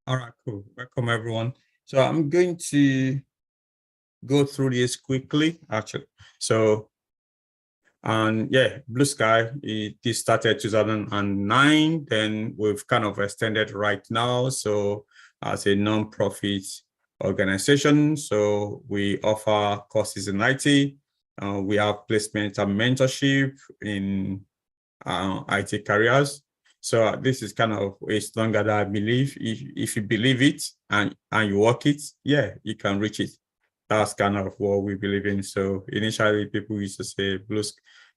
All right, cool. Welcome, everyone. So I'm going to go through this quickly, actually. So, and yeah, Blue Sky, this started 2009, then we've kind of extended right now. So as a non-profit organization, so we offer courses in IT. We have placement and mentorship in IT careers. So this is kind of a slogan that I believe if you believe it and you work it, yeah, you can reach it. That's kind of what we believe in. So initially people used to say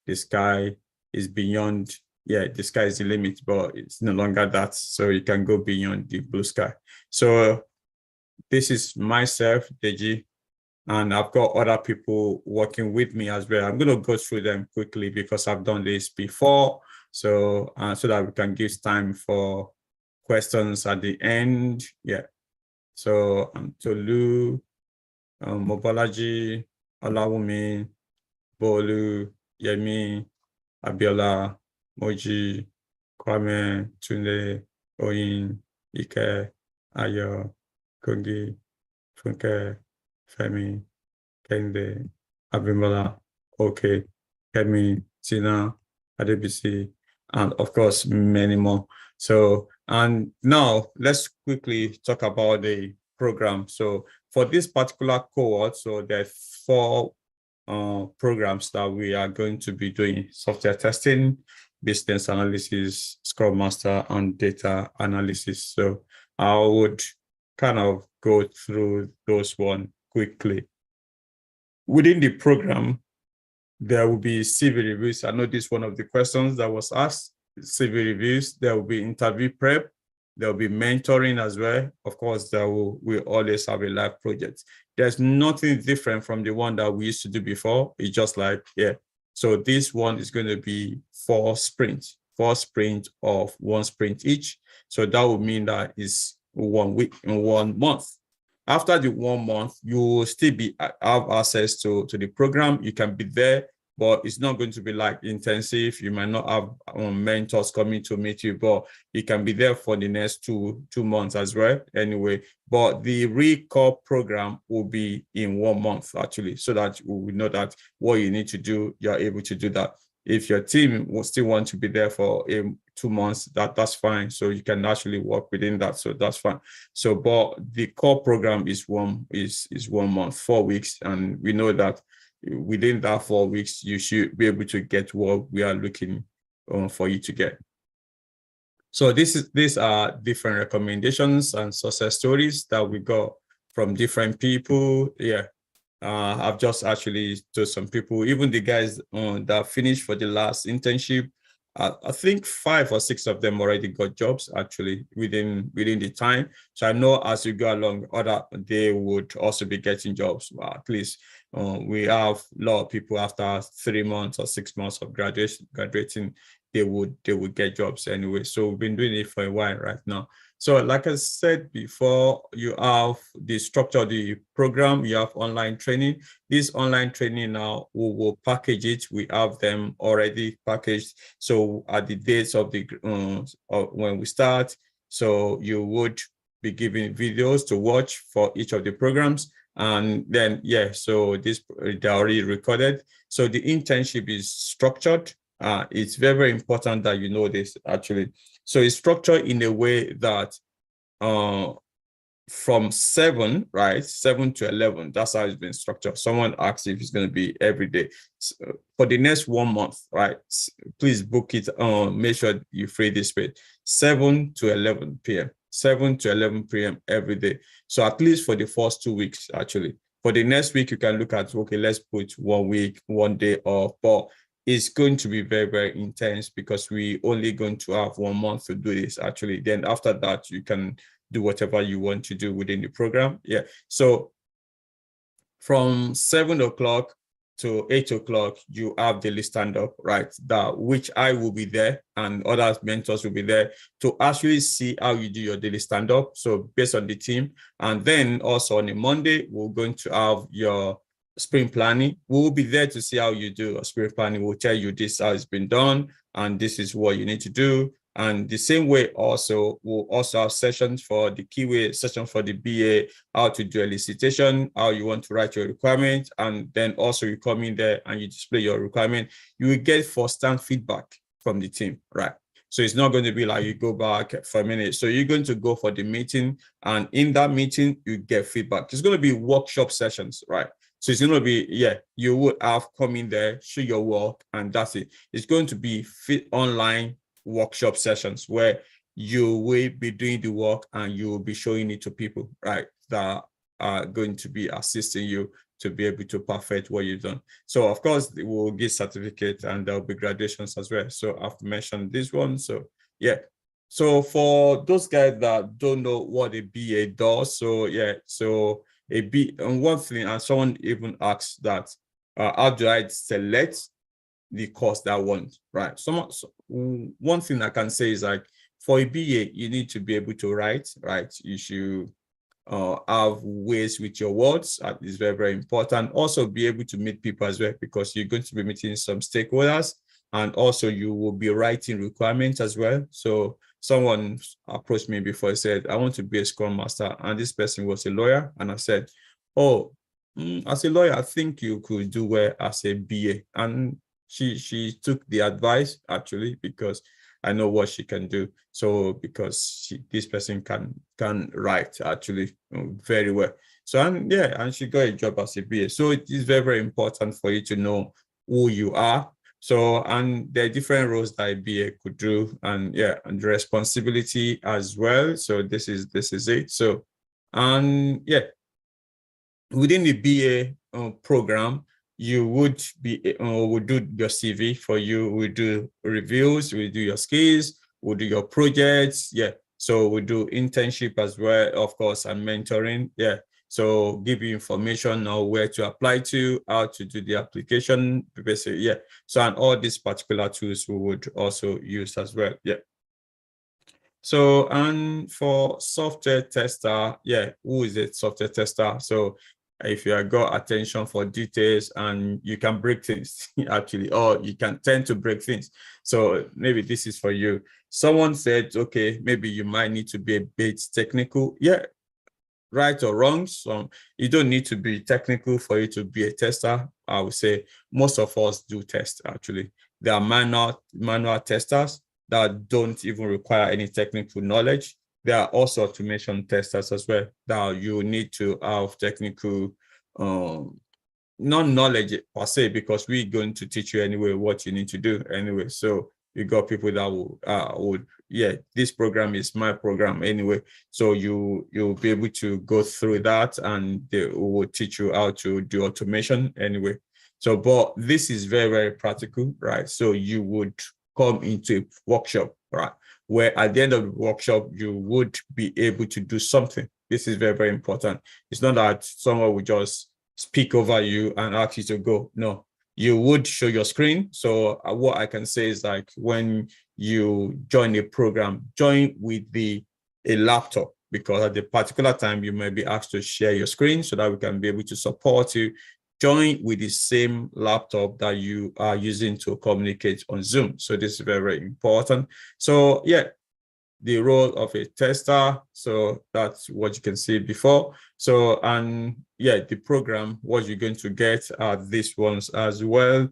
the sky is beyond, yeah, the sky is the limit, but it's no longer that. So you can go beyond the blue sky. So this is myself, Deji, and I've got other people working with me as well. I'm going to go through them quickly because I've done this before. So, so that we can give time for questions at the end. Yeah. So, Tolu, Mobolaji, Olawumi, Bolu, Yemi, Abiola, Moji, Kwame, Tunde, Oyin, Ike, Ayo, Kogi, Funke, Femi, Kende, Abimbola, OK, Kemi, Tina, Adebisi, and of course, many more. So, and now let's quickly talk about the program. So for this particular cohort, so there are four programs that we are going to be doing: software testing, business analysis, Scrum Master, and data analysis. So I would kind of go through those one quickly. Within the program, there will be CV reviews. I know this is one of the questions that was asked. CV reviews, there will be interview prep, there will be mentoring as well. Of course, we always have a live project. There's nothing different from the one that we used to do before. It's just like, yeah. So this one is going to be 4 sprints of 1 sprint each. So that would mean that is 1 week in 1 month. After the 1 month, you will still have access to the program. You can be there, but it's not going to be like intensive. You might not have mentors coming to meet you, but you can be there for the next two months as well anyway. But the recall program will be in 1 month actually, so that we know that what you need to do, you're able to do that. If your team will still want to be there for 2 months, that's fine. So you can actually work within that. So that's fine. So, but the core program is 1 month, 4 weeks. And we know that within that 4 weeks, you should be able to get what we are looking for you to get. So these are different recommendations and success stories that we got from different people. Yeah. I've just actually told some people, even the guys that finished for the last internship, I think 5 or 6 of them already got jobs actually within the time. So I know as you go along, they would also be getting jobs. Well, at least we have a lot of people after 3 months or 6 months of graduating, they would get jobs anyway. So we've been doing it for a while right now. So like I said before, you have the structure of the program, you have online training. This online training now, we will package it. We have them already packaged. So at the dates of the when we start, so you would be given videos to watch for each of the programs. And then, yeah, so they're already recorded. So the internship is structured. It's very, very important that you know this actually. So it's structured in a way that from 7 to 11, that's how it's been structured. Someone asked if it's going to be every day. So for the next 1 month, right? Please book it. Make sure you free this space. 7 to 11 p.m. 7 to 11 p.m. every day. So at least for the first 2 weeks, actually. For the next week, you can look at, okay, let's put 1 week, 1 day off. But it's going to be very, very intense because we only going to have 1 month to do this actually. Then after that, you can do whatever you want to do within the program. Yeah. So from 7 o'clock to 8 o'clock, you have daily stand-up, right? That which I will be there and other mentors will be there to actually see how you do your daily stand-up. So based on the team. And then also on a Monday, we're going to have your sprint planning. We'll be there to see how you do a sprint planning. We'll tell you this how it's been done, and this is what you need to do. And the same way also, we'll also have sessions for the keyway, session for the BA, how to do elicitation, how you want to write your requirement. And then also you come in there and you display your requirement. You will get first-hand feedback from the team, right? So it's not going to be like you go back for a minute. So you're going to go for the meeting, and in that meeting, you get feedback. It's going to be workshop sessions, right? So it's going to be, you would have come in there, show your work, and that's it. It's going to be online workshop sessions where you will be doing the work and you will be showing it to people, right, that are going to be assisting you to be able to perfect what you've done. So of course, we'll give certificates and there'll be graduations as well. So I've mentioned this one. So yeah. So for those guys that don't know what a BA does, so yeah, so a B, and one thing, and someone even asked that, how do I select the course that I want, right? So one thing I can say is like, for a BA, you need to be able to write, right? You should have ways with your words. Is very, very important. Also be able to meet people as well, because you're going to be meeting some stakeholders, and also you will be writing requirements as well. So someone approached me before, and said, I want to be a Scrum Master, and this person was a lawyer. And I said, oh, as a lawyer, I think you could do well as a BA. And she took the advice, actually, because I know what she can do. So because this person can write actually very well. So and she got a job as a BA. So it is very, very important for you to know who you are. So, and there are different roles that a BA could do, and and the responsibility as well. So this is it. So, and within the BA program, you would be would do your CV for you. We do reviews, we do your skills, we do your projects. So we do internship as well, of course, and mentoring. So give you information on where to apply to, how to do the application, basically. So, and all these particular tools we would also use as well. So, and for software tester, who is a software tester? So if you have got attention for details and you can break things, actually, or you can tend to break things. So maybe this is for you. Someone said, okay, maybe you might need to be a bit technical. Right or wrong. So you don't need to be technical for you to be a tester. I would say most of us do test, actually. There are manual testers that don't even require any technical knowledge. There are also automation testers as well that you need to have technical non-knowledge per se, because we're going to teach you anyway what you need to do anyway. So you got people that would this program is my program anyway. So you'll be able to go through that, and they will teach you how to do automation anyway. So, but this is very, very practical, right? So you would come into a workshop, right, where at the end of the workshop, you would be able to do something. This is very, very important. It's not that someone would just speak over you and ask you to go. No, you would show your screen. So what I can say is, like, when you join a program, join with a laptop, because at the particular time you may be asked to share your screen so that we can be able to support you. Join with the same laptop that you are using to communicate on Zoom. So this is very, very important. So the role of a tester. So that's what you can see before. So, and the program, what you're going to get are these ones as well.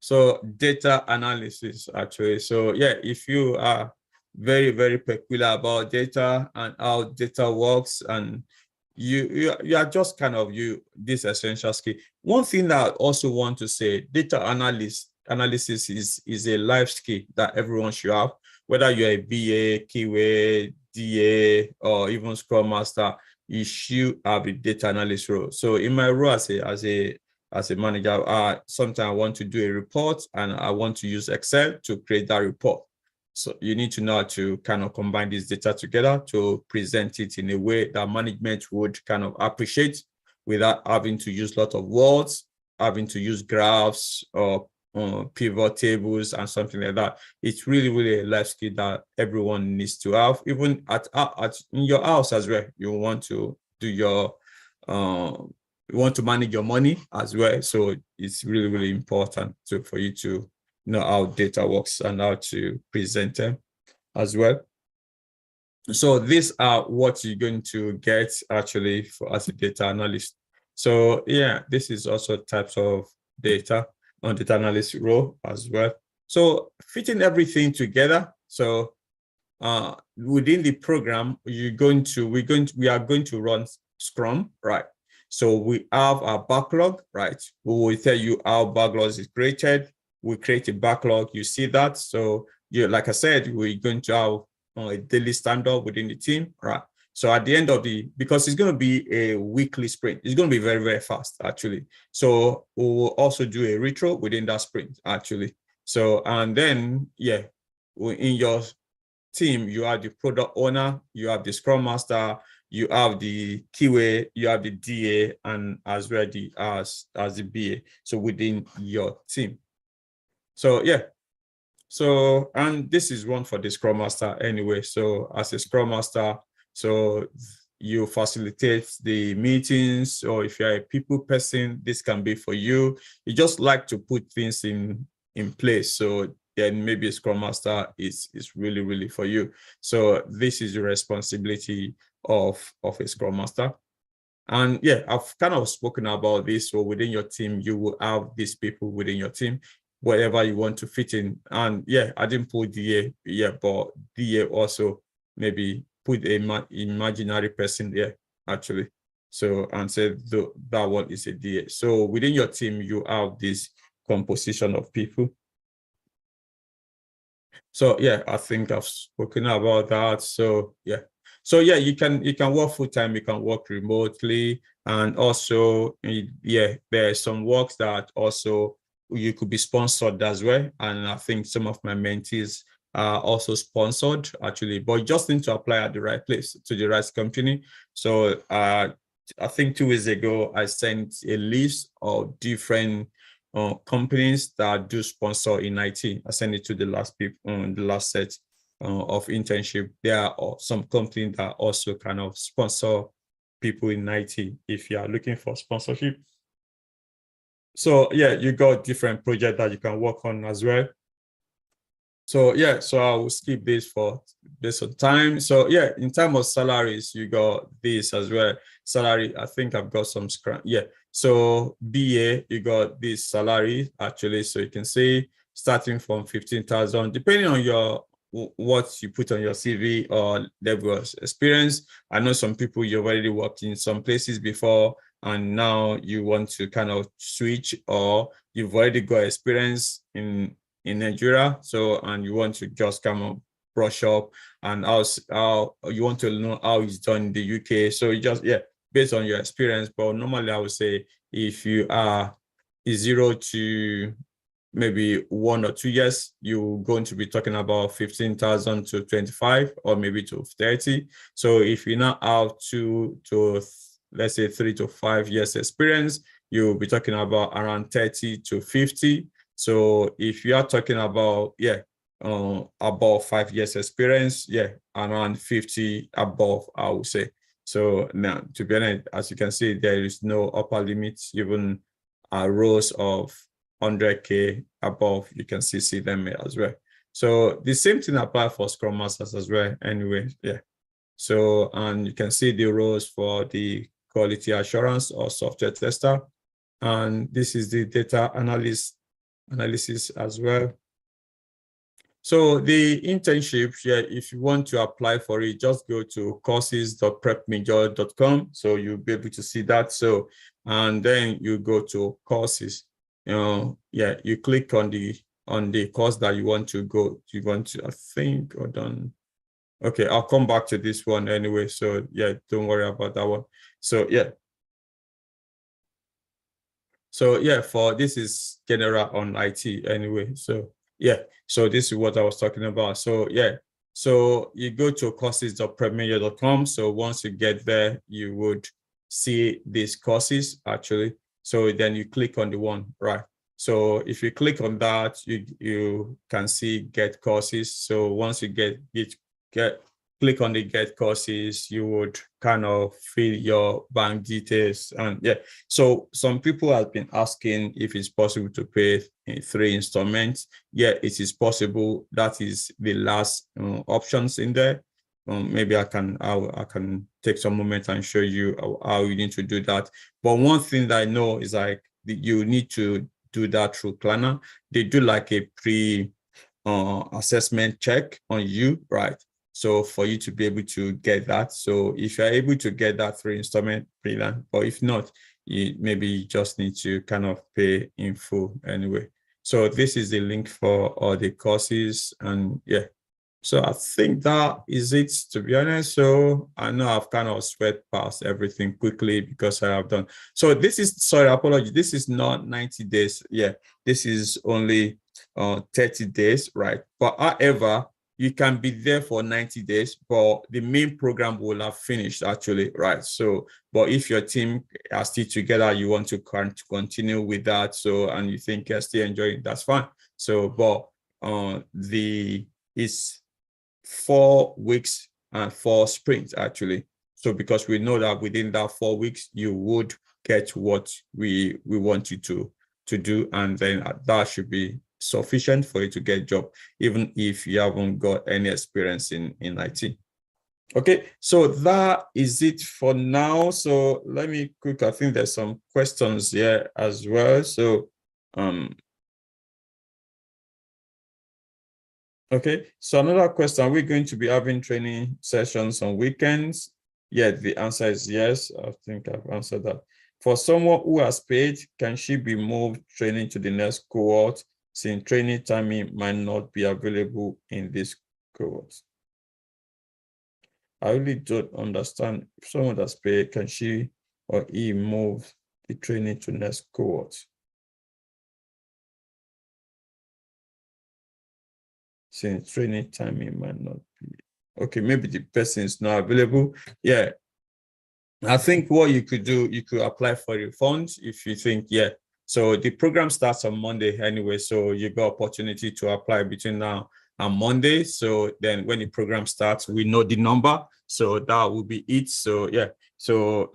So data analysis, actually. So if you are very, very peculiar about data and how data works, and you are just kind of this essential skill. One thing that I also want to say, data analysis is a life skill that everyone should have, whether you're a BA, QA, DA, or even Scrum Master. You should have a data analyst role. So in my role as a manager, sometimes I want to do a report and I want to use Excel to create that report. So you need to know how to kind of combine this data together to present it in a way that management would kind of appreciate, without having to use a lot of words, having to use graphs or pivot tables and something like that. It's really, really a life skill that everyone needs to have. Even at in your house as well, you want to do your you want to manage your money as well. So it's really, really important for you to know how data works and how to present them as well. So these are what you're going to get actually for as a data analyst. So yeah, this is also types of data on data analyst role as well. So fitting everything together. So within the program, we are going to run Scrum, right? So we have our backlog, right? We will tell you how backlog is created. We create a backlog, you see that. So like I said, we're going to have a daily stand-up within the team, right? So at the end of because it's going to be a weekly sprint, it's going to be very, very fast, actually. So we will also do a retro within that sprint, actually. So, and then, yeah, in your team, you have the product owner, you have the scrum master, you have the QA, you have the DA, and as well as the BA. So within your team. So yeah. So, and this is one for the scrum master anyway. So as a scrum master, so you facilitate the meetings, or if you're a people person, this can be for you. You just like to put things in place. So then maybe a scrum master is really, really for you. So this is the responsibility of a scrum master. And yeah, I've kind of spoken about this. So within your team, you will have these people within your team, whatever you want to fit in. And yeah, I didn't put DA, yeah, but DA also maybe put a imaginary person there, actually. So, and say that one is a DA. So within your team, you have this composition of people. So yeah, I think I've spoken about that. So yeah. So yeah, you can work full-time, you can work remotely, and also yeah, there are some works that also you could be sponsored as well. And I think some of my mentees are also sponsored actually, but you just need to apply at the right place to the right company. So I think 2 weeks ago I sent a list of different companies that do sponsor in IT. I sent it to the last people, the last set of internship. There are some companies that also kind of sponsor people in IT if you are looking for sponsorship. So yeah, you got different projects that you can work on as well. So yeah, so I will skip this for based on time. So yeah, in terms of salaries, you got this as well. Salary, I think I've got some scrum. Yeah. So BA, you got this salary actually. So you can see starting from 15,000, depending on your what you put on your CV or level of experience. I know some people you've already worked in some places before, and now you want to kind of switch, or you've already got experience in Nigeria, so and you want to just come up, brush up, and how you want to know how it's done in the UK. So you just based on your experience. But normally I would say if you are 0 to maybe 1 or 2 years, you're going to be talking about 15,000 to 25 or maybe to 30. So if you now have 2 to let's say 3 to 5 years experience, you'll be talking about around 30 to 50. So if you are talking about about 5 years experience, around 50 above, I would say. So now, to be honest, as you can see, there is no upper limit. Even rows of 100K above, you can see them as well. So the same thing applies for Scrum Masters as well. Anyway, yeah. So, and you can see the roles for the quality assurance or software tester. And this is the data analysis as well. So the internship, if you want to apply for it, just go to courses.prepmajor.com. So you'll be able to see that. So, and then you go to courses. You click on the course that you want to go. You want to, I think, hold on. Okay, I'll come back to this one anyway. So yeah, don't worry about that one. So yeah. So yeah, for this is general on IT anyway. So yeah, so this is what I was talking about. So yeah, so you go to courses.prepmajor.com. So once you get there, you would see these courses actually. So then you click on the one, right? So if you click on that, you can see get courses. So once you get click on the get courses, you would kind of fill your bank details. And yeah, so some people have been asking if it's possible to pay in 3 installments. Yeah, it is possible. That is the last options in there. Maybe I can take some moment and show you how you need to do that. But one thing that I know is like you need to do that through Klarna. They do like a assessment check on you, right? So for you to be able to get that. So if you're able to get that 3 installment, brilliant. But if not, you just need to kind of pay in full anyway. So this is the link for all the courses, and yeah. So I think that is it, to be honest. So I know I've kind of sweat past everything quickly because I have done. So this is, sorry, apology. This is not 90 days. Yeah, this is only 30 days, right? But however, you can be there for 90 days, but the main program will have finished actually, right? So, but if your team are still together, you want to continue with that. So, and you think you're still enjoying, that's fine. So, but it's 4 weeks and 4 sprints actually. So because we know that within that 4 weeks, you would get what we want you to do, and then that should be sufficient for you to get a job, even if you haven't got any experience in IT. Okay, so that is it for now. So let me quick, I think there's some questions here as well. So okay, so another question, are we going to be having training sessions on weekends? Yeah, the answer is yes. I think I've answered that. For someone who has paid, can she be moved training to the next cohort, since training timing might not be available in this cohort? I really don't understand. If someone has paid, can she or he move the training to next cohort? Since training timing might not be. Okay, maybe the person is not available. Yeah, I think what you could do, you could apply for refunds if you think, yeah. So the program starts on Monday anyway, so you got opportunity to apply between now and Monday. So then when the program starts, we know the number, so that will be it. So yeah, so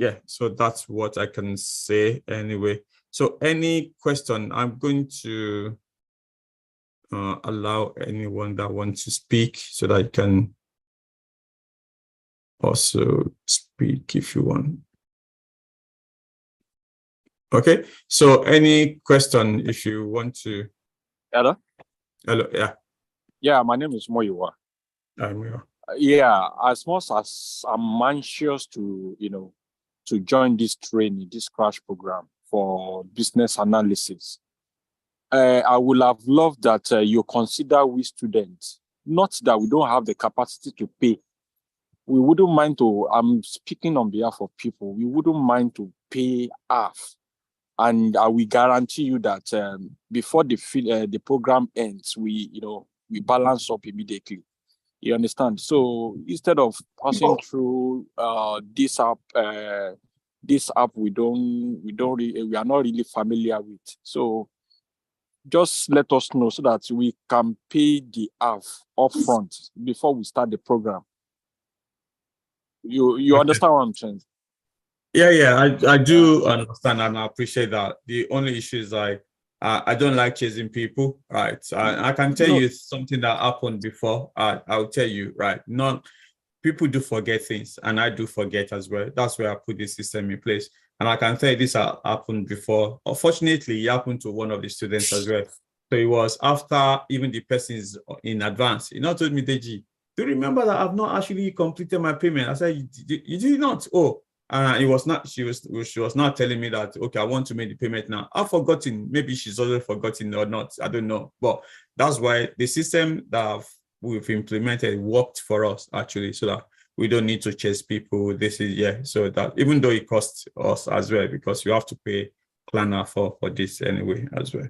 that's what I can say anyway. So any question, I'm going to allow anyone that wants to speak so that I can also speak if you want. Okay, so any question if you want to. Hello? Hello, yeah. Yeah, my name is Moyiwa. Yeah, as much as I'm anxious to, to join this training, this crash program for business analysis, I would have loved that you consider we students, not that we don't have the capacity to pay. We wouldn't mind to, I'm speaking on behalf of people, we wouldn't mind to pay half. And we guarantee you that before the program ends, we balance up immediately. You understand? So instead of passing through this app we are not really familiar with. So just let us know so that we can pay the half upfront before we start the program. You understand what I'm saying? Yeah, I do understand and I appreciate that. The only issue is like I don't like chasing people, right? I can tell you something that happened before. I'll tell you, right? People do forget things, and I do forget as well. That's where I put this system in place. And I can tell you this happened before. Unfortunately, it happened to one of the students as well. So it was after even the person is in advance. He not told me, Deji, do you remember that I've not actually completed my payment? I said, you did not? Oh, it was not, she was not telling me that, okay, I want to make the payment now. I've forgotten, maybe she's already forgotten or not, I don't know. But that's why the system that we've implemented worked for us actually, so that we don't need to chase people. This is, so that even though it costs us as well, because you have to pay Klarna for this anyway as well.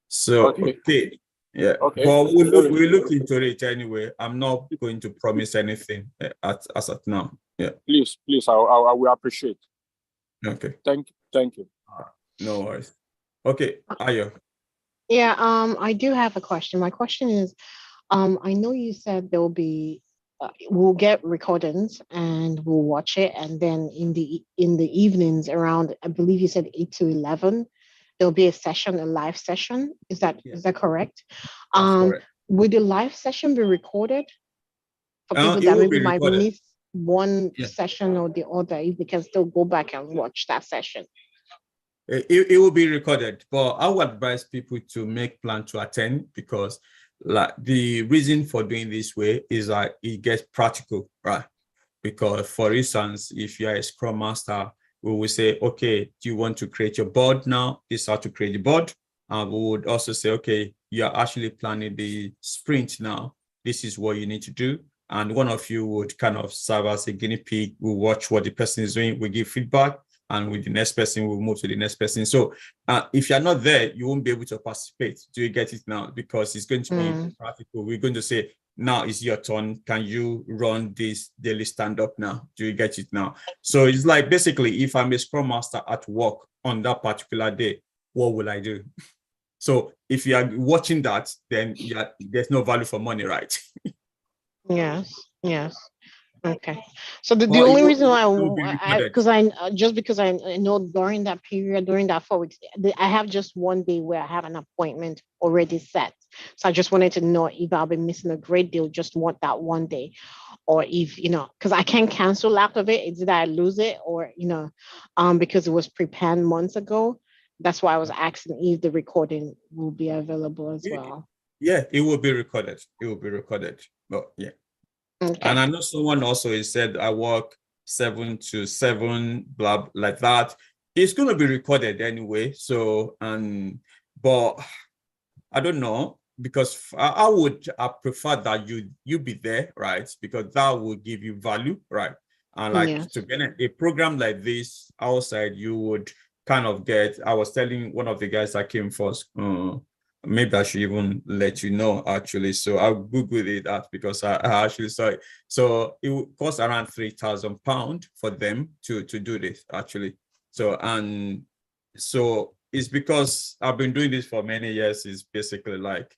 So, okay. Yeah, okay. But we'll look into it anyway. I'm not going to promise anything as at now. Yeah. Please, I will appreciate. Okay. Thank you. No worries. Okay, Ayo. Yeah, I do have a question. My question is, I know you said there will be we'll get recordings and we'll watch it, and then in the evenings around, I believe you said 8 to 11, there'll be a live session. Is that correct? That's correct. Will the live session be recorded for people It that will maybe be might recorded. miss one Yeah. session or the other, if they can still go back and watch that session? It will be recorded, but I would advise people to make plan to attend, because like the reason for doing this way is that it gets practical, right? Because for instance, if you are a Scrum Master, we will say, okay, do you want to create your board now? This is how to create the board. And we would also say, okay, you are actually planning the sprint now. This is what you need to do. And one of you would kind of serve as a guinea pig. We'll watch what the person is doing. We give feedback. And with the next person, we'll move to the next person. So if you're not there, you won't be able to participate. Do you get it now? Because it's going to be practical. We're going to say, now it's your turn. Can you run this daily stand-up now? Do you get it now? So it's like, basically, if I'm a Scrum Master at work on that particular day, what will I do? So if you are watching that, then there's no value for money, right? Yes. Okay. So the only reason why because I know during that period, during that 4 weeks, I have just one day where I have an appointment already set. So I just wanted to know if I'll be missing a great deal, just want that one day, or if, because I can't cancel out of it. It's either I lose it or, because it was pre-planned months ago. That's why I was asking if the recording will be available as well. Yeah, it will be recorded. It will be recorded. But yeah. Okay. And I know someone also has said I work 7 to 7, blah, like that. It's going to be recorded anyway. So, but I don't know, because I would prefer that you be there, right? Because that will give you value, right? And like to get a program like this outside, you would kind of get. I was telling one of the guys that came first. Maybe I should even let you know, actually. So I'll Google it out, because I actually saw it. So it would cost around £3,000 for them to do this, actually. So it's because I've been doing this for many years. It's basically like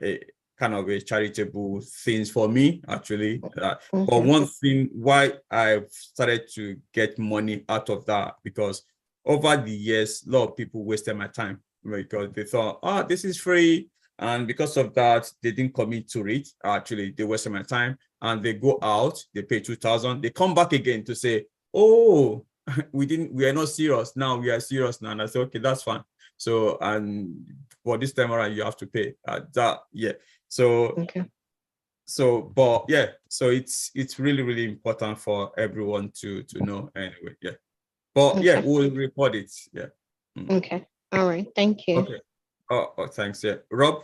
a kind of a charitable things for me, actually. But one thing why I've started to get money out of that, because over the years, a lot of people wasted my time, because they thought, this is free. And because of that, they didn't commit to it. Actually, they wasted my time, and they go out, they pay 2,000, they come back again to say, oh, we are not serious now, we are serious now. And I said, okay, that's fine. So, and for this time around, you have to pay that. Yeah. So, but yeah, so it's really, really important for everyone to know anyway. Yeah. But yeah, we'll report it. Yeah. Okay. All right. Thank you. Okay. Oh, thanks. Yeah. Rob?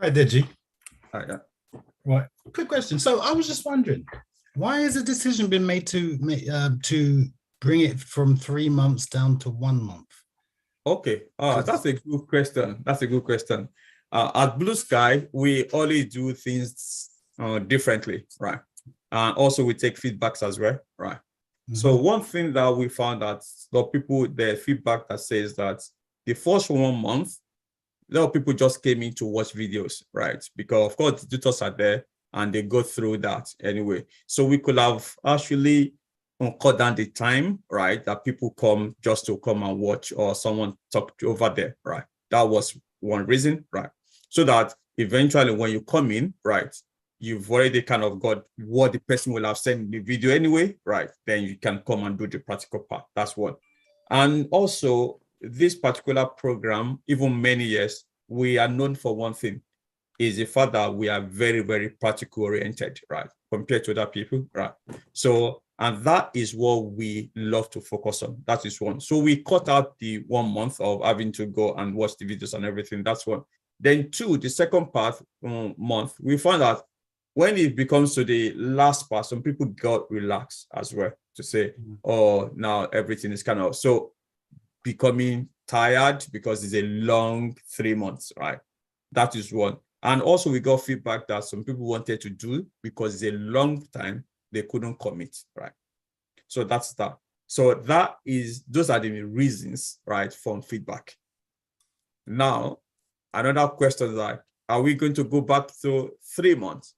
Hi, Deji. Hi, yeah. Right. Quick question. So I was just wondering, why has a decision been made to bring it from 3 months down to 1 month? Okay. That's a good question. At Blue Sky, we always do things differently, right? And also we take feedbacks as well, right? So one thing that we found that the feedback that says that the first 1 month, a lot of people just came in to watch videos, right? Because of course the tutors are there and they go through that anyway. So we could have actually cut down the time, right? That people come just to come and watch, or someone talk over there, right? That was one reason, right? So that eventually when you come in, right, you've already kind of got what the person will have said in the video anyway, right? Then you can come and do the practical part. That's one. And also this particular program, even many years, we are known for one thing, is the fact that we are very, very practical oriented, right? Compared to other people, right? So, and that is what we love to focus on. That is one. So we cut out the 1 month of having to go and watch the videos and everything. That's one. Then two, the second part, month, we found that when it becomes to the last part, some people got relaxed as well, to say, oh, now everything is kind of so becoming tired, because it's a long 3 months, right? That is one. And also we got feedback that some people wanted to do, because it's a long time, they couldn't commit, right? So that's that. So those are the reasons, right, from feedback. Now, another question is like, are we going to go back to 3 months?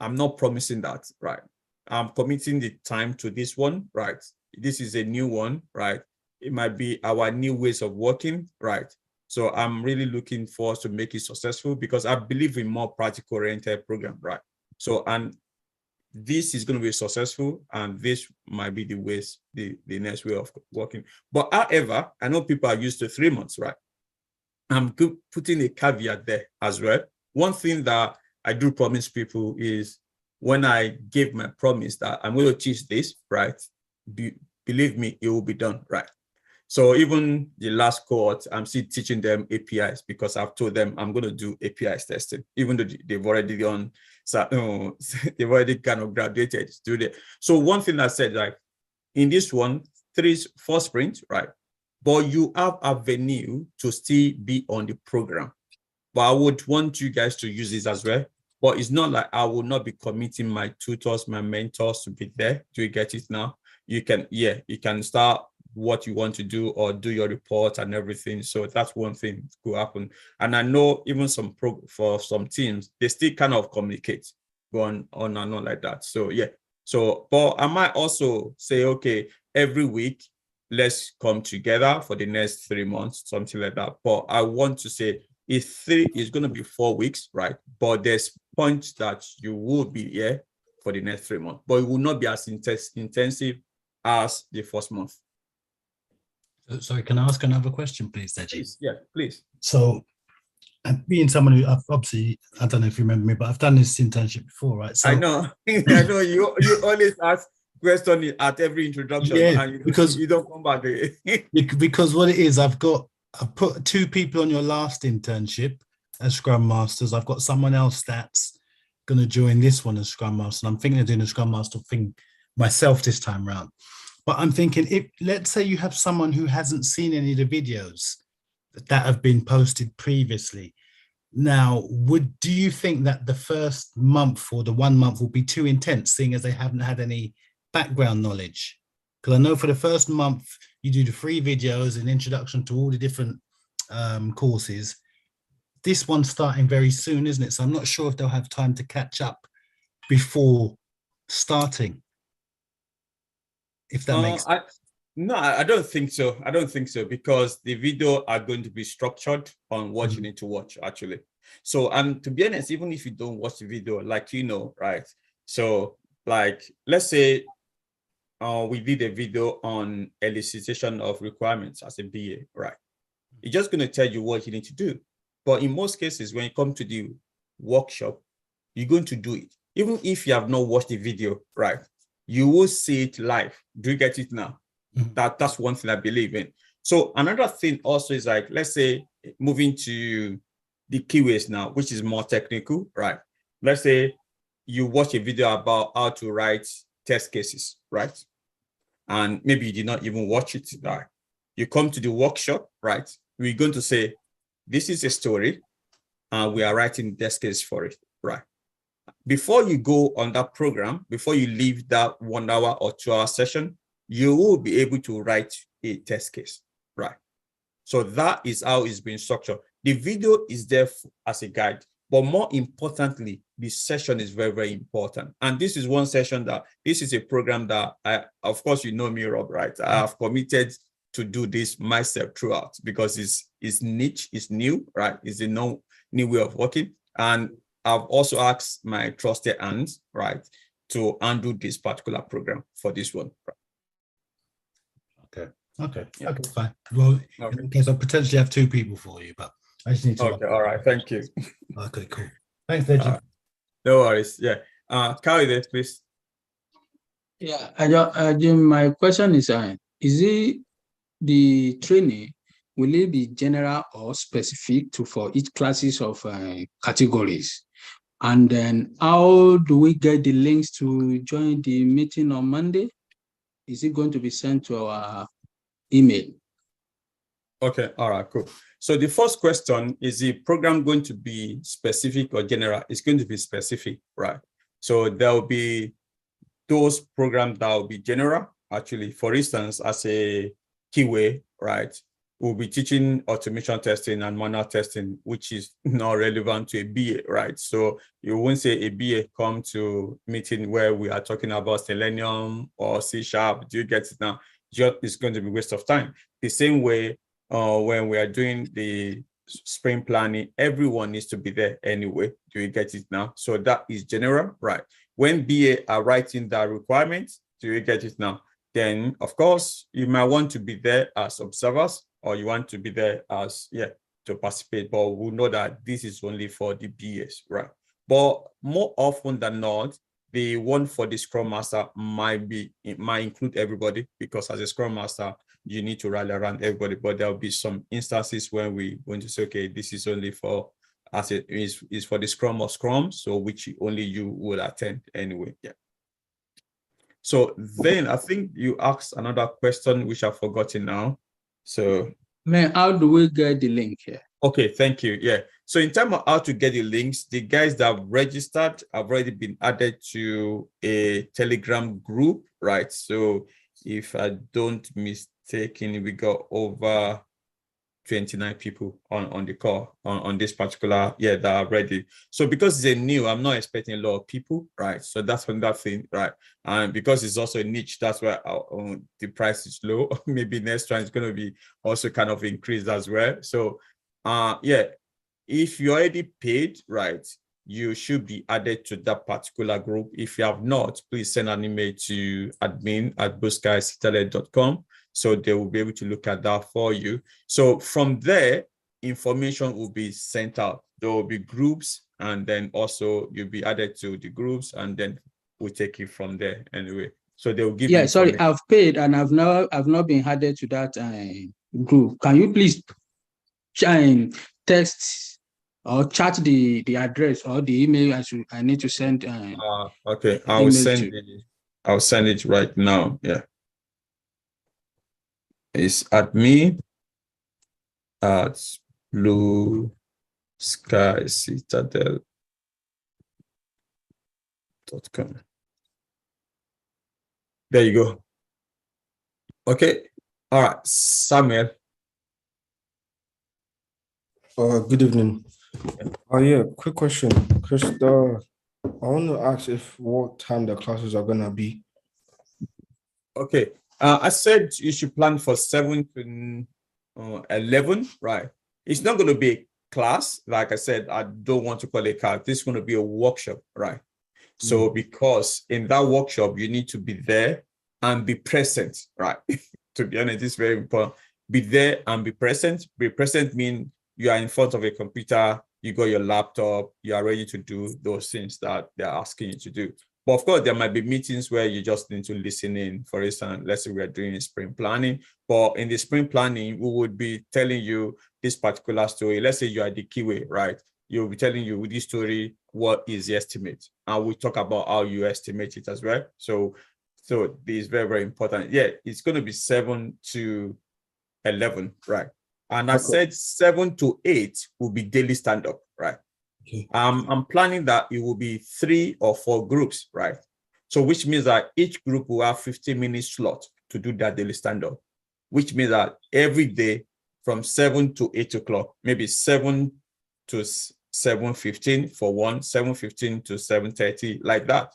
I'm not promising that, right? I'm committing the time to this one, right? This is a new one, right? It might be our new ways of working, right? So I'm really looking for us to make it successful because I believe in more practical oriented program, right? So, and this is going to be successful, and this might be the ways, the next way of working. But however, I know people are used to 3 months, right? I'm putting a caveat there as well. One thing that I do promise people is when I give my promise that I'm going to teach this, right? Believe me, it will be done, right? So even the last cohort, I'm still teaching them APIs because I've told them I'm going to do APIs testing, even though they've already done, so they've already kind of graduated to do that. So one thing I said, like in this one, 4 sprints, right? But you have avenue to still be on the program. But I would want you guys to use this as well. But it's not like I will not be committing my tutors, my mentors to be there. Do you get it now? You can, yeah, you can start what you want to do or do your report and everything. So that's one thing could happen. And I know even for some teams, they still kind of communicate going on and on like that. So yeah. So, but I might also say, okay, every week, let's come together for the next 3 months, something like that. But I want to say it's going to be 4 weeks, right? But there's points that you will be here for the next 3 months, but it will not be as intensive as the first month. Sorry, can I ask another question, please, Deji? Please, yeah, please. So, being someone who obviously, I don't know if you remember me, but I've done this internship before, right? So I know, I know you always ask questions at every introduction, yeah, and because you don't come back. Because what it is, I've put 2 people on your last internship as Scrum Masters. I've got someone else that's going to join this one as Scrum Master. And I'm thinking of doing a Scrum Master thing myself this time around. But I'm thinking, if let's say you have someone who hasn't seen any of the videos that have been posted previously. Now, do you think that the first month or the 1 month will be too intense, seeing as they haven't had any background knowledge? Because I know for the first month, you do the free videos and introduction to all the different courses. This one's starting very soon, isn't it? So I'm not sure if they'll have time to catch up before starting. If that makes sense. No, I don't think so. I don't think so, because the video are going to be structured on what you need to watch, actually. So, and to be honest, even if you don't watch the video, like, you know, right? So, like, let's say we did a video on elicitation of requirements as a BA, right? It's just going to tell you what you need to do. But in most cases, when you come to the workshop, you're going to do it. Even if you have not watched the video, right? You will see it live. Do you get it now? That's one thing I believe in. So another thing also is, like, let's say moving to the keywords now, which is more technical, right? Let's say you watch a video about how to write test cases, right? And maybe you did not even watch it, right? You come to the workshop, right? We're going to say, this is a story, and we are writing test case for it, right? Before you go on that program, before you leave that 1 hour or 2 hour session, you will be able to write a test case, right? So that is how it's been structured. The video is there as a guide, but more importantly, the session is very, very important. And this is one session this is a program that of course, you know me, Rob, right? I have committed to do this myself throughout, because it's niche, it's new, right? It's a new way of working. And I've also asked my trusted hands, right, to undo this particular program for this one. Okay, fine. Well, in that case, I'll potentially have 2 people for you, but I just need to. Okay, all right, thank you. Okay, cool. Thanks, Deji. No worries. Yeah, Kyle, there, please. Yeah, my question is it the training, will it be general or specific for each classes of categories? And then how do we get the links to join the meeting on Monday? Is it going to be sent to our email? Okay, all right, cool. So the first question, is the program going to be specific or general? It's going to be specific, right? So there will be those programs that will be general, actually. For instance, as a keyway, right? we'll be teaching automation testing and manual testing, which is not relevant to a BA, right? So you won't say a BA come to meeting where we are talking about Selenium or C#. Do you get it now? It's going to be a waste of time. The same way when we are doing the sprint planning, everyone needs to be there anyway. Do you get it now? So that is general, right? When BA are writing that requirement, do you get it now? Then, of course, you might want to be there as observers, or you want to be there as, to participate, but we'll know that this is only for the BAs, right? But more often than not, the one for the Scrum Master might include everybody, because as a Scrum Master, you need to rally around everybody, but there'll be some instances when we're going to say, okay, this is only for, as it is for the Scrum or Scrum, so which only you will attend anyway, So then I think you asked another question, which I've forgotten now. So, man, how do we get the link here? Okay, thank you. Yeah. So in terms of how to get the links, the guys that have registered have already been added to a Telegram group, right? So if I don't mistaken, we got over 29 people on the call on this particular, that are ready. So because it's a new, I'm not expecting a lot of people, right? So that's another thing, right? And because it's also a niche, that's why the price is low. Maybe next time it's going to be also kind of increased as well. So if you already paid, right, you should be added to that particular group. If you have not, please send an email to admin@blueskycitadel.com. So they will be able to look at that for you. So from there, information will be sent out. There will be groups, and then also you'll be added to the groups, and then we'll take it from there anyway. So they will give you. Sorry, I've paid and I've not been added to that group. Can you please text or chat the address or the email I need to send? Okay, I'll send it right now. Yeah. It's admin@blueskycitadel.com. There you go. Okay. All right, Samuel. Good evening. Quick question, Chris. I want to ask what time the classes are gonna be. Okay. I said you should plan for 7 to 11, right? It's not going to be a class. Like I said, I don't want to call it a class. This is going to be a workshop, right? So because in that workshop, you need to be there and be present, right? To be honest, it's very important. Be there and be present. Be present means you are in front of a computer, you got your laptop, you are ready to do those things that they're asking you to do. But of course, there might be meetings where you just need to listen in. For instance, let's say we are doing sprint planning. But in the sprint planning, we would be telling you this particular story. Let's say you are the keyway, right? You'll be telling you this story, what is the estimate? And we talk about how you estimate it as well. So this is very, very important. Yeah, it's going to be 7 to 11, right? And I said 7 to 8 will be daily stand-up, right? Okay. I'm planning that it will be 3 or 4 groups, right? So which means that each group will have 15-minute slot to do that daily stand-up, which means that every day from 7 to 8 o'clock, maybe 7 to 7:15 for one, 7:15 to 7:30, like that,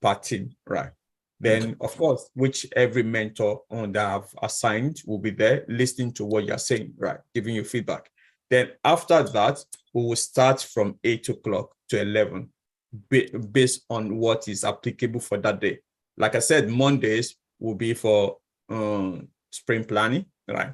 per team, right? Then, of course, which every mentor that I've assigned will be there listening to what you're saying, right? Giving you feedback. Then after that, we will start from 8 o'clock to 11 based on what is applicable for that day. Like I said, Mondays will be for sprint planning, right?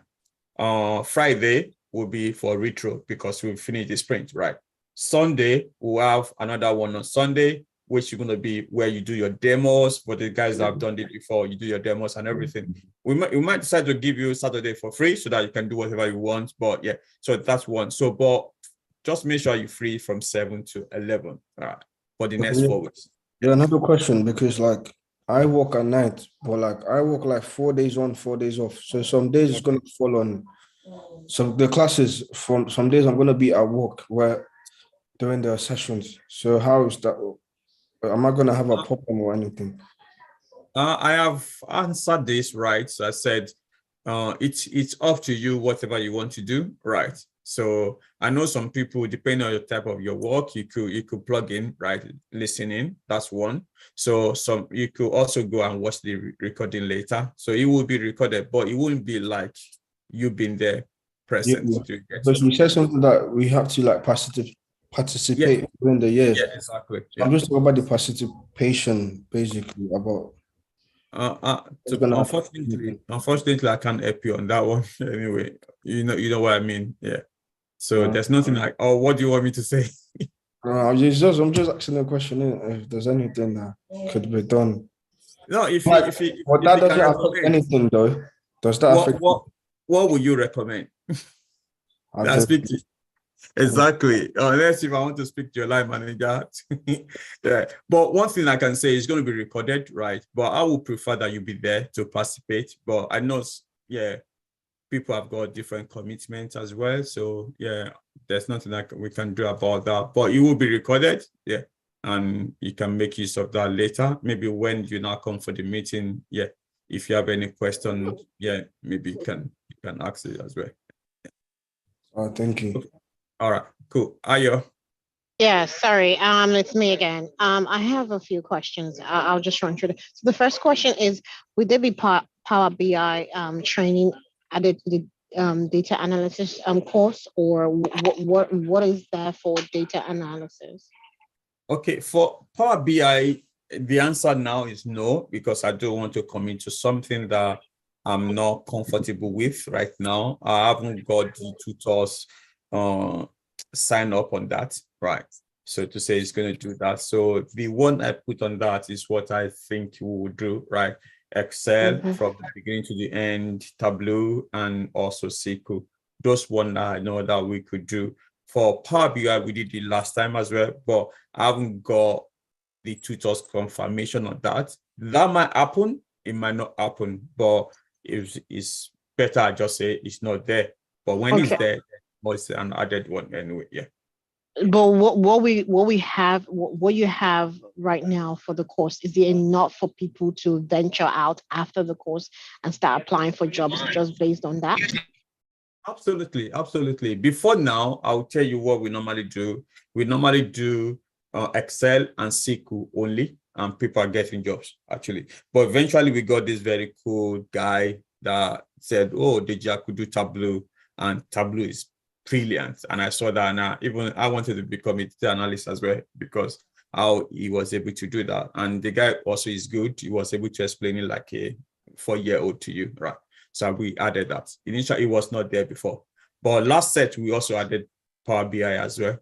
Friday will be for retro because we'll finish the sprint, right? Sunday, we'll have another one on Sunday, which is going to be where you do your demos. For the guys that have done it before, you do your demos and everything. We might decide to give you Saturday for free so that you can do whatever you want. But yeah, so that's one. So, but just make sure you're free from 7 to 11 for the next 4 weeks. Yeah, another question, because like I work at night, but like I work like 4 days on, 4 days off. So some days it's going to fall on. So the classes, from some days I'm going to be at work where during the sessions. So how is that? Am I going to have a problem or anything? I have answered this, right? So I said, It's up to you, whatever you want to do, right? So I know some people, depending on the type of your work, you could plug in, right? Listening, that's one. So you could also go and watch the recording later. So it will be recorded, but it wouldn't be like you've been there present. Yeah. But you said something that we have to like participate during the years. Yeah, exactly. I'm just talking about the participation, basically, about. Unfortunately, I can't help you on that one. Anyway, you know what I mean. Yeah. So there's nothing like, oh, what do you want me to say? I'm just asking a question if there's anything that could be done. No, if that doesn't affect anything though. Does that affect? What would you recommend? I speak to exactly. Unless if I want to speak to your line manager. Yeah. But one thing I can say is going to be recorded, right? But I would prefer that you be there to participate. But I know, yeah, people have got different commitments as well. So yeah, there's nothing that we can do about that. But it will be recorded, yeah. And you can make use of that later. Maybe when you now come for the meeting, yeah. If you have any questions, yeah, maybe you can ask it as well. Oh, thank you. Okay. All right, cool. Ayo. Yeah, sorry. It's me again. I have a few questions. I'll just run through them. So the first question is, would there be Power BI training added to the data analysis course, or what is there for data analysis? Okay, for Power BI, the answer now is no, because I don't want to commit to something that I'm not comfortable with right now. I haven't got the tutors sign up on that, right? So to say it's going to do that. So the one I put on that is what I think we will do, right? Excel from the beginning to the end, Tableau, and also SQL. Those one I know that we could do. For Power BI, we did it last time as well, but I haven't got the tutors confirmation on that. That might happen, it might not happen, but it's better I just say it's not there. But when it's there, it's an added one anyway, yeah. But what you have right now for the course, is it enough for people to venture out after the course and start applying for jobs just based on that? Absolutely. Before now, I'll tell you what we normally do. We normally do Excel and SQL only, and people are getting jobs actually. But eventually we got this very cool guy that said, oh, Deji, I could do Tableau, and Tableau is brilliant. And I saw that, and I wanted to become a data analyst as well, because how he was able to do that. And the guy also is good. He was able to explain it like a 4-year-old to you, right? So we added that. Initially, it was not there before. But last set, we also added Power BI as well,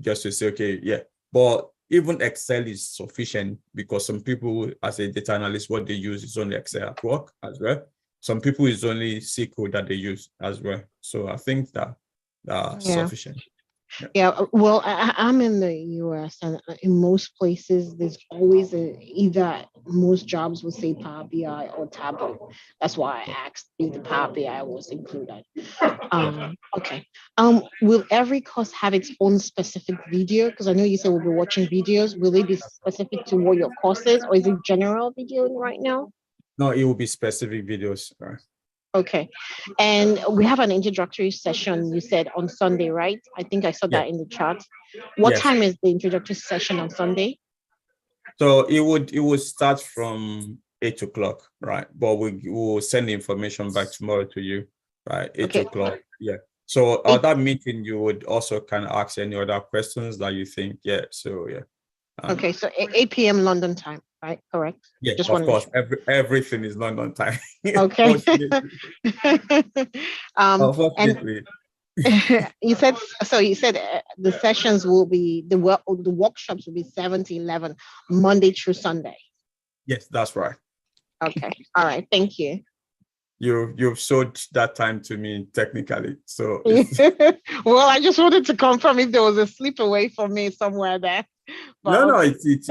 just to say, okay, yeah. But even Excel is sufficient, because some people, as a data analyst, what they use is only Excel at work as well. Some people is only SQL that they use as well. So I think that sufficient. Yeah, well, I'm in the US, and in most places, there's always either most jobs will say Power BI or Tableau. That's why I asked if the Power BI was included. Okay. Will every course have its own specific video? Because I know you said we'll be watching videos. Will it be specific to what your course is, or is it general video right now? No, it will be specific videos, right? Okay. And we have an introductory session, you said, on Sunday, right? I think I saw that in the chat. What time is the introductory session on Sunday? So it would start from 8 o'clock, right? But we will send the information back tomorrow to you, right? 8 o'clock. Yeah. So at that meeting, you would also kind of ask any other questions that you think, yeah. So yeah. Okay, so 8 p.m. London time, right? Correct. Yeah, just of course. Everything is London time. Okay. Unfortunately. You said the sessions will be the workshops will be 7 to 11 Monday through Sunday. Yes, that's right. Okay. All right. Thank you. You've sold that time to me technically. So well, I just wanted to confirm if there was a slip away from me somewhere there. But no, it's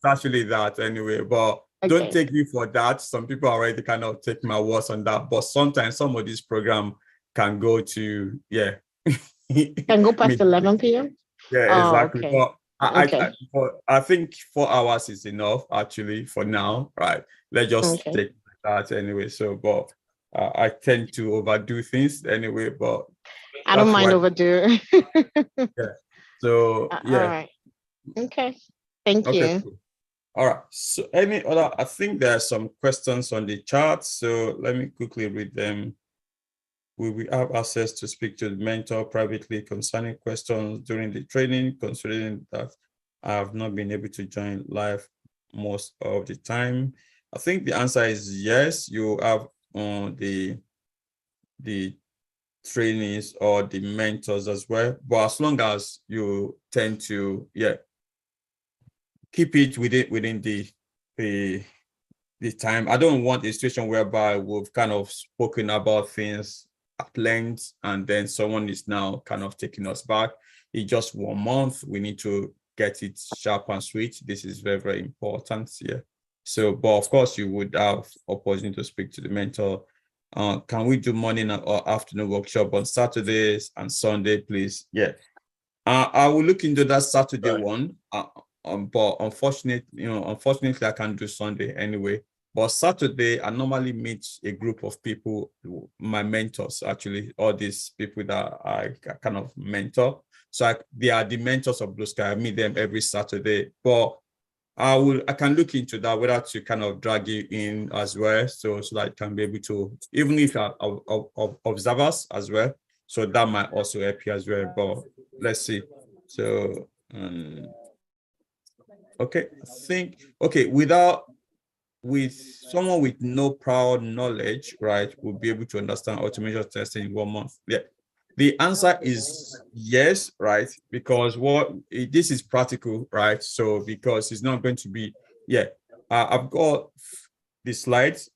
actually that anyway. But don't take me for that. Some people already kind of take my words on that. But sometimes some of this program can go to can go past 11 p.m. Yeah, exactly. Okay. But I think 4 hours is enough actually for now, right? Let's just take that anyway. So, but I tend to overdo things anyway, but I don't mind overdo. Yeah. So yeah. All right. Okay. Thank Okay, you. cool. All right. So any other, I think there are some questions on the chat. So let me quickly read them. Will we have access to speak to the mentor privately concerning questions during the training, considering that I have not been able to join live most of the time? I think the answer is yes. You have the trainees or the mentors as well. But as long as you tend to, keep it within the time. I don't want a situation whereby we've kind of spoken about things at length and then someone is now kind of taking us back. It's just 1 month. We need to get it sharp and sweet. This is very, very important. Yeah. So, but of course, you would have opportunity to speak to the mentor. Can we do morning or afternoon workshop on Saturdays and Sunday, please? Yeah. I will look into that Saturday one. But unfortunately, I can't do Sunday anyway. But Saturday, I normally meet a group of people, my mentors, actually, all these people that I kind of mentor. So they are the mentors of Blue Sky. I meet them every Saturday. But I can look into that, whether to kind of drag you in as well, so that I can be able to, even if of observers as well. So that might also help you as well. But let's see. So okay, I think with someone with no prior knowledge, right, will be able to understand automation testing in 1 month. Yeah, the answer is yes, right? Because this is practical, right? So because it's not going to be, I've got the slides.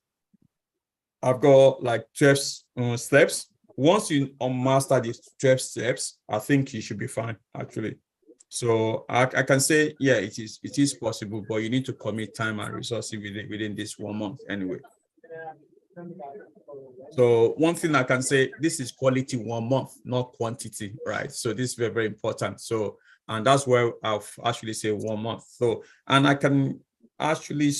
I've got like 12 steps. Once you master these 12 steps, I think you should be fine, actually. So I can say, yeah, it is possible, but you need to commit time and resources within this 1 month anyway. So one thing I can say, this is quality 1 month, not quantity, right? So this is very, very important. So, and that's where I've actually say 1 month. So, and I can actually,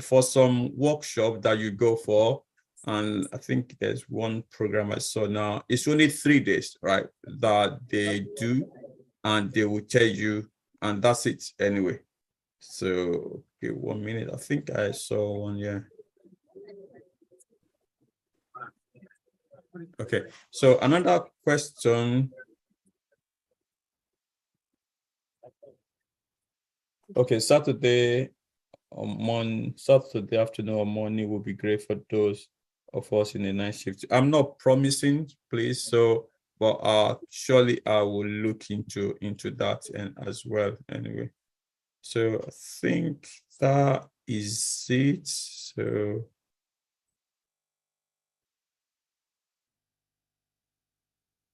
for some workshop that you go for, and I think there's one program I saw now, it's only 3 days, right, that they do, and they will tell you, and that's it anyway. So, okay, 1 minute. I think I saw one, yeah. Okay, so another question. Okay, Saturday afternoon or morning will be great for those of us in the night shift. I'm not promising, please. So, but surely I will look into that and as well. Anyway, so I think that is it.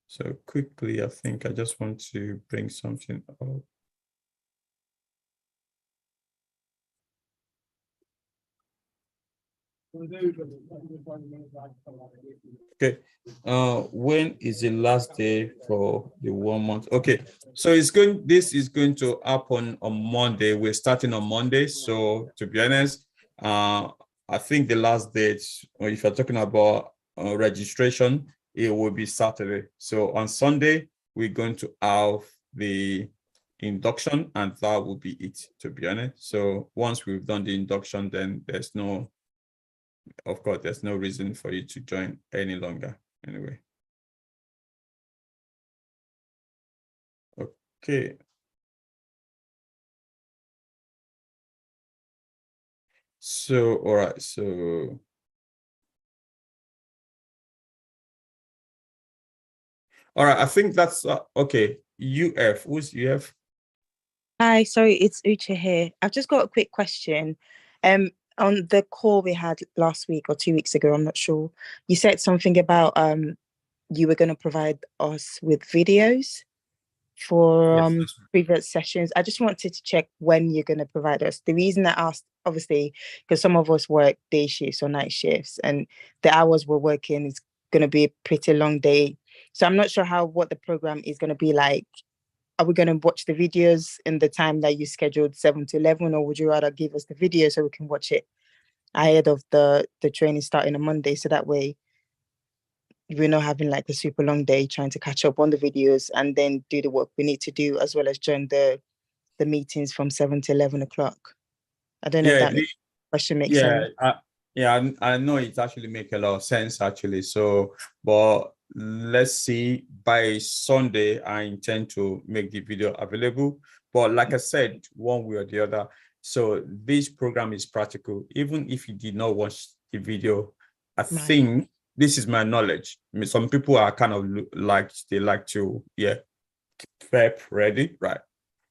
So quickly, I think I just want to bring something up. Okay, when is the last day for the 1 month? Okay, so this is going to happen on Monday. We're starting on Monday. So to be honest, I think the last date, or if you're talking about registration, it will be Saturday. So on Sunday, we're going to have the induction, and that will be it, to be honest. So once we've done the induction, then there's no reason for you to join any longer anyway. Okay. So, all right, so. All right, I think that's, okay. UF, who's UF? Hi, sorry, it's Uche here. I've just got a quick question. On the call we had last week or 2 weeks ago, I'm not sure, you said something about you were going to provide us with videos for previous sessions. I just wanted to check when you're going to provide us. The reason I asked, obviously, because some of us work day shifts or night shifts, and the hours we're working is going to be a pretty long day. So I'm not sure what the program is going to be like. Are we going to watch the videos in the time that you scheduled 7 to 11, or would you rather give us the video so we can watch it ahead of the training starting on Monday, so that way we're not having like the super long day trying to catch up on the videos and then do the work we need to do, as well as join the meetings from 7 to 11 o'clock. I don't know if that question makes sense. I know it actually makes a lot of sense actually. So, but let's see, by Sunday, I intend to make the video available. But like I said, one way or the other, so this program is practical. Even if you did not watch the video, I think this is my knowledge. I mean, some people are kind of like, they like to, prep ready, right?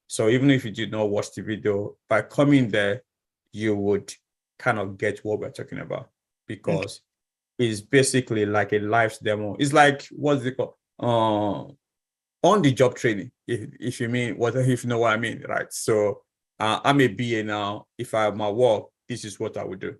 So even if you did not watch the video, by coming there, you would kind of get what we're talking about, because it's basically like a live demo. It's like, what's it called? On the job training, if you mean what, if you know what I mean, right? So I'm a BA now. If I'm at work, this is what I would do.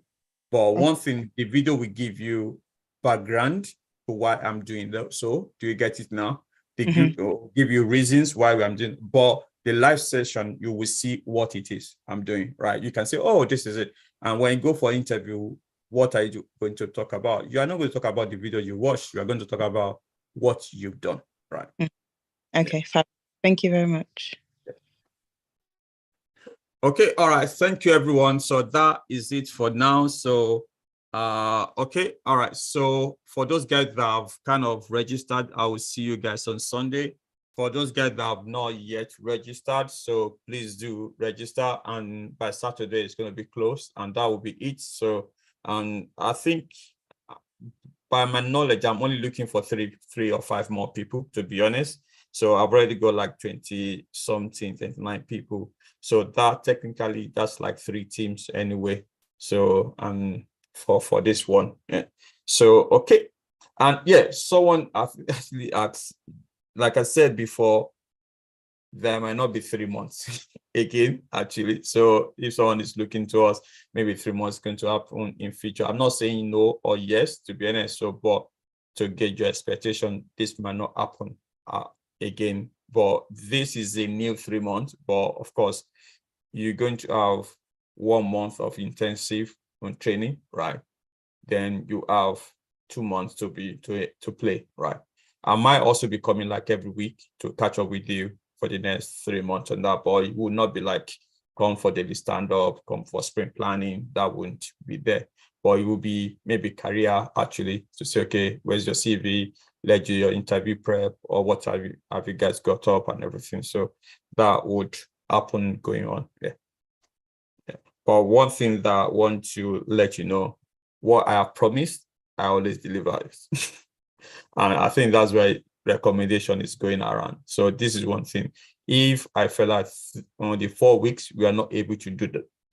But one thing, the video will give you background to why I'm doing that. So do you get it now? They give you reasons why I'm doing, but the live session, you will see what it is I'm doing, right? You can say, oh, this is it. And when you go for interview, what are you going to talk about? You are not going to talk about the video you watched. You are going to talk about what you've done, right? Okay, fine. Thank you very much. Okay, all right. Thank you, everyone. So that is it for now. So, okay, all right. So for those guys that have kind of registered, I will see you guys on Sunday. For those guys that have not yet registered, so please do register, and by Saturday it's going to be closed, and that will be it. So, I think by my knowledge, I'm only looking for three or five more people, to be honest. So I've already got like 20 something, 29 people. So that technically, that's like 3 teams anyway. So for this one, So okay, and someone actually asked, like I said before, there might not be 3 months again, actually. So if someone is looking to us, maybe 3 months going to happen in future. I'm not saying no or yes, to be honest. So, but to gauge your expectation, this might not happen again. But this is a new 3 months. But of course, you're going to have 1 month of intensive training, right? Then you have 2 months to play, right? I might also be coming like every week to catch up with you for the next 3 months on that, but it will not be like come for daily stand-up, come for sprint planning. That wouldn't be there. But it will be maybe career actually to say, okay, where's your CV? Let's do your interview prep, or what have you guys got up and everything. So that would happen going on. Yeah. But one thing that I want to let you know, what I have promised, I always deliver it. And I think that's where recommendation is going around. So this is one thing. If I feel like on the 4 weeks we are not able to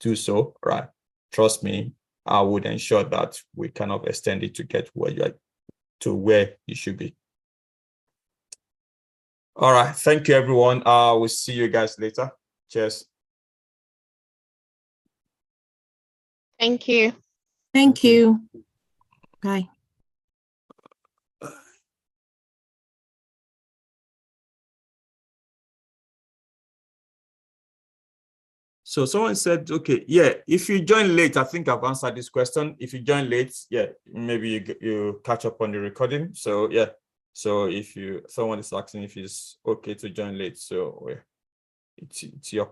do so, right? Trust me, I would ensure that we kind of extend it to get where you should be. All right. Thank you, everyone. We'll see you guys later. Cheers. Thank you. Thank you. Bye. So someone said, okay, yeah, if you join late, I think I've answered this question. If you join late, maybe you catch up on the recording. So yeah, so if someone is asking if it's okay to join late, so it's your